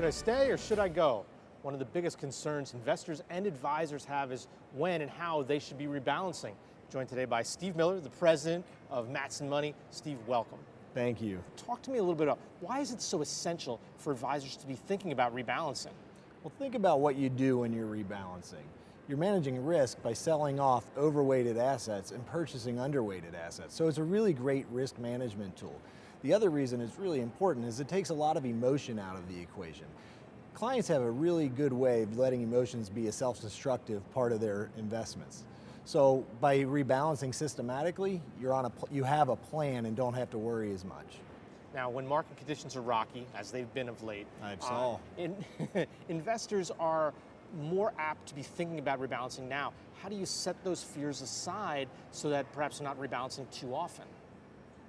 Should I stay or should I go? One of the biggest concerns investors and advisors have is when and how they should be rebalancing. Joined today by Steve Miller, the president of Matson Money. Steve, welcome. Thank you. Talk to me a little bit about why is it so essential for advisors to be thinking about rebalancing? Well, think about what you do when you're rebalancing. You're managing risk by selling off overweighted assets and purchasing underweighted assets. So it's a really great risk management tool. The other reason it's really important is it takes a lot of emotion out of the equation. Clients have a really good way of letting emotions be a self-destructive part of their investments. So by rebalancing systematically, you have a plan and don't have to worry as much. Now, when market conditions are rocky, as they've been of late, investors are more apt to be thinking about rebalancing now. How do you set those fears aside so that perhaps you're not rebalancing too often?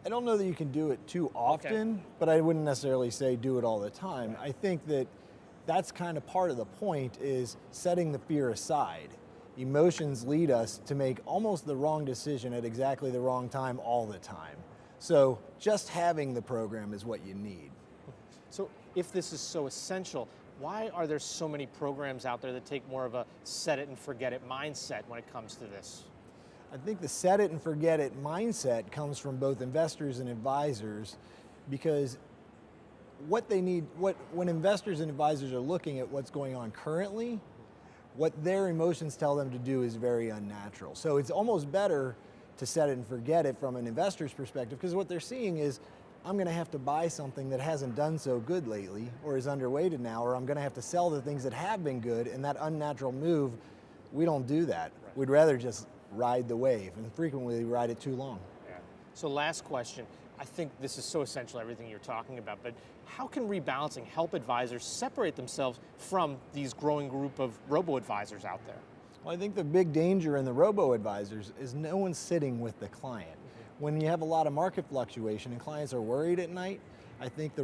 I don't know that you can do it too often, but I wouldn't necessarily say do it all the time. I think that that's kind of part of the point, is setting the fear aside. Emotions lead us to make almost the wrong decision at exactly the wrong time all the time. So just having the program is what you need. So if this is so essential, why are there so many programs out there that take more of a set it and forget it mindset when it comes to this? I think the set it and forget it mindset comes from both investors and advisors, because what they need, when investors and advisors are looking at what's going on currently, what their emotions tell them to do is very unnatural. So it's almost better to set it and forget it from an investor's perspective, because what they're seeing is, I'm going to have to buy something that hasn't done so good lately or is underweighted now, or I'm going to have to sell the things that have been good, and that unnatural move, we don't do that. Right. We'd rather just ride the wave, and frequently ride it too long. Yeah. So last question. I think this is so essential, everything you're talking about, but how can rebalancing help advisors separate themselves from these growing group of robo-advisors out there? Well, I think the big danger in the robo-advisors is no one's sitting with the client. When you have a lot of market fluctuation and clients are worried at night, I think the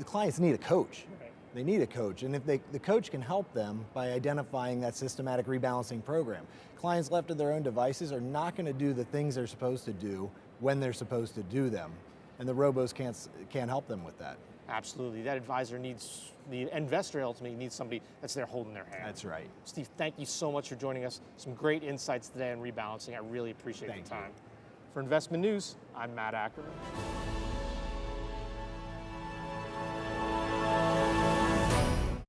clients need a coach. Right. They need a coach, and if the coach can help them by identifying that systematic rebalancing program. Clients left to their own devices are not going to do the things they're supposed to do when they're supposed to do them, and the robos can't help them with that. Absolutely. That advisor needs, the investor ultimately needs somebody that's there holding their hand. That's right. Steve, thank you so much for joining us. Some great insights today on rebalancing. I really appreciate the time. For Investment News, I'm Matt Ackerman.